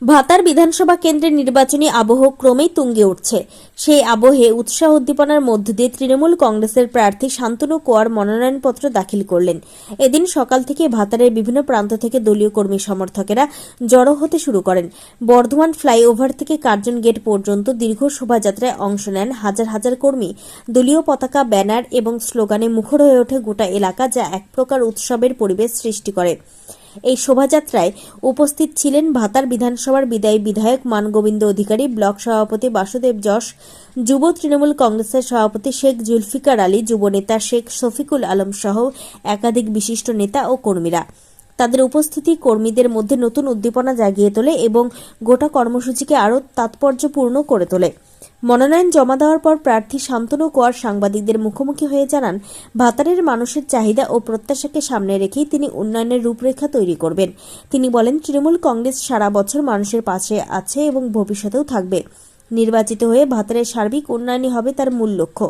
ভাতার বিধানসভা কেন্দ্রের নির্বাচনী আবহ ক্রমেই তুঙ্গে উঠছে। সেই আবহে উৎসাহ উদ্দীপনার মধ্য দিয়ে তৃণমূল কংগ্রেসের প্রার্থী শান্তনু কোয়ার মনোনয়নপত্র দাখিল করলেন। এদিন সকাল থেকে ভাতারের বিভিন্ন প্রান্ত থেকে দলীয় কর্মী সমর্থকেরা জড়ো হতে শুরু করেন। বর্ধমান ফ্লাইওভার থেকে কার্জন গেট পর্যন্ত দীর্ঘ শোভাযাত্রায় অংশ নেন হাজার হাজার কর্মী। দলীয় পতাকা, ব্যানার এবং স্লোগানে মুখর হয়ে ওঠে গোটা এলাকা, যা এক প্রকার উৎসবের পরিবেশ সৃষ্টি করে। এই শোভাযাত্রায় উপস্থিত ছিলেন ভাতার বিধানসভার বিদায়ী বিধায়ক মানগোবিন্দ অধিকারী, ব্লক সভাপতি বাসুদেব যশ, যুব তৃণমূল কংগ্রেসের সভাপতি শেখ জুলফিকার আলী, যুবনেতা শেখ শফিকুল আলম সহ একাধিক বিশিষ্ট নেতা ও কর্মীরা। তাদের উপস্থিতি কর্মীদের মধ্যে নতুন উদ্দীপনা জাগিয়ে তোলে এবং গোটা কর্মসূচিকে আরও তাৎপর্যপূর্ণ করে তোলে। মনোনয়ন জমা দেওয়ার পর প্রার্থী শান্তনু কোয়ার সাংবাদিকদের মুখোমুখি হয়ে জানান, ভাতারের মানুষের চাহিদা ও প্রত্যাশাকে সামনে রেখেই তিনি উন্নয়নের রূপরেখা তৈরি করবেন। তিনি বলেন, তৃণমূল কংগ্রেস সারা বছর মানুষের পাশে আছে এবং ভবিষ্যতেও থাকবে। নির্বাচিত হয়ে ভাতারের সার্বিক উন্নয়নই হবে তার মূল লক্ষ্য।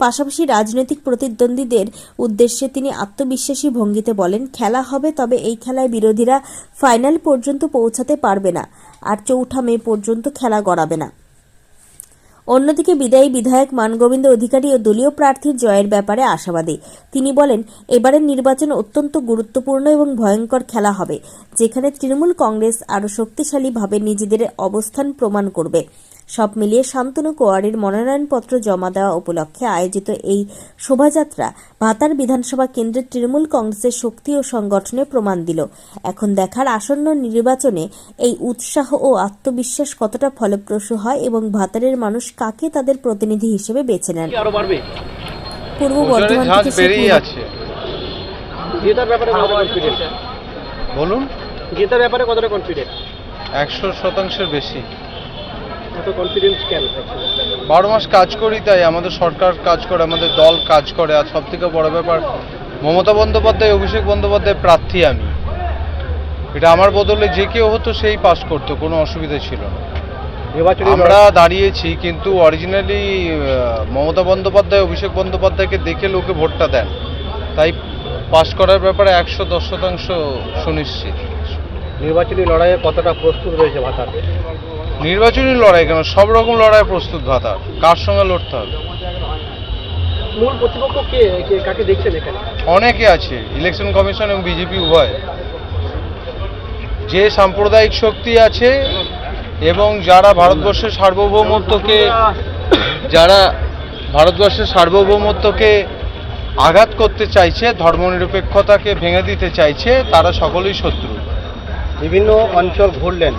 পাশাপাশি রাজনৈতিক প্রতিদ্বন্দ্বীদের উদ্দেশ্যে তিনি আত্মবিশ্বাসী ভঙ্গিতে বলেন, খেলা হবে, তবে এই খেলায় বিরোধীরা ফাইনাল পর্যন্ত পৌঁছাতে পারবে না আর 4 মে পর্যন্ত খেলা গড়াবে না। অন্যদিকে বিদায়ী বিধায়ক মানগোবিন্দ অধিকারী ও দলীয় প্রার্থীর জয়ের ব্যাপারে আশাবাদী। তিনি বলেন, এবারের নির্বাচন অত্যন্ত গুরুত্বপূর্ণ এবং ভয়ঙ্কর খেলা হবে, যেখানে তৃণমূল কংগ্রেস আরও শক্তিশালীভাবে নিজেদের অবস্থান প্রমাণ করবে। সব মিলিয়ে শান্তনু কোয়ারের মনোনয়নপত্র জমা দেওয়া উপলক্ষে আয়োজিত এই শোভাযাত্রা ভাতার বিধানসভা কেন্দ্রের তৃণমূল কংগ্রেসের শক্তি ও সংগঠনের প্রমাণ দিল। এখন দেখার আসন্ন নির্বাচনে এই উৎসাহ ও আত্মবিশ্বাস কতটা ফলপ্রসূ হয় এবং ভাতারের মানুষ কাকে তাদের প্রতিনিধি হিসেবে বেছে নেন। পূর্ব বর্ধমান থেকে বলুন, জেতার ব্যাপারে কতটা কনফিডেন্ট? 100% বেশি। এত কনফিডেন্স কেন? 12 মাস কাজ করি, তাই আমাদের সরকার কাজ করে, আমাদের দল কাজ করে। আর সব থেকে বড় ব্যাপার, মমতা বন্দ্যোপাধ্যায়, অভিষেক বন্দ্যোপাধ্যায় প্রার্থী আমি। এটা আমার বদলে যে কেউ হতো সেই পাস করতো, কোনো অসুবিধা ছিল না। আমরা দাঁড়িয়েছি, কিন্তু অরিজিনালি মমতা বন্দ্যোপাধ্যায়, অভিষেক বন্দ্যোপাধ্যায়কে দেখে লোকে ভোটটা দেন, তাই পাস করার ব্যাপারে 110% সুনিশ্চিত। নির্বাচনী লড়াইয়ে কতটা প্রস্তুত রয়েছে ভাতার? নির্বাচনী লড়াই কেন, সব রকম লড়াই প্রস্তুত ভাতার। কার সঙ্গে লড়তে হবে? মূল প্রতিপক্ষ কাকে দেখছেন এখানে? অনেকে আছে, ইলেকশন কমিশন এবং বিজেপি উভয়। যে সাম্প্রদায়িক শক্তি আছে এবং যারা ভারতবর্ষের সার্বভৌমত্বকে আঘাত করতে চাইছে, ধর্মনিরপেক্ষতাকে ভেঙে দিতে চাইছে, তারা সকলেই শত্রু। বিভিন্ন অঞ্চল ঘুরলেন,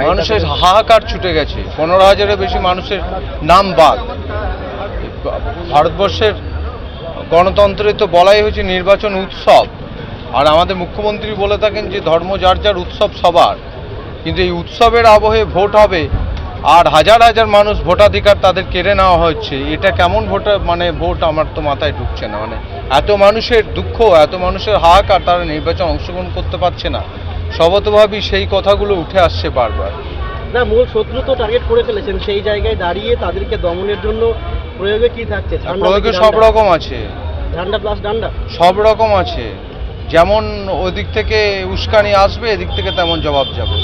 মানুষের হাহাকার ছুটে গেছে। 15,000-এর বেশি মানুষের নাম বাদ। ভারতবর্ষের গণতন্ত্রে তো বলাই হয়েছে নির্বাচন উৎসব, আর আমাদের মুখ্যমন্ত্রী বলে থাকেন যে ধর্ম যার যার, উৎসব সবার। কিন্তু এই উৎসবের আবহে ভোট হবে আর হাজার হাজার মানুষ ভোটাধিকার তাদের কেড়ে নেওয়া হচ্ছে, এটা কেমন ভোট আমার তো মাথায় ঢুকছে না। এত মানুষের দুঃখ, এত মানুষের হাহাকার, তারা নির্বাচন অংশগ্রহণ করতে পারছে না। স্বভাবতভাবেই সেই কথাগুলো উঠে আসছে বারবার। না, মূল শত্রু তো টার্গেট করে ফেলেছেন, সেই জায়গায় দাঁড়িয়ে তাদেরকে দমনের জন্য প্রয়োগে কি থাকছে? প্রয়োগে সব রকম আছে, ঝান্ডা প্লাস ডান্ডা সব রকম আছে। যেমন ওদিক থেকে উস্কানি আসবে, এদিক থেকে তেমন জবাব যাবে।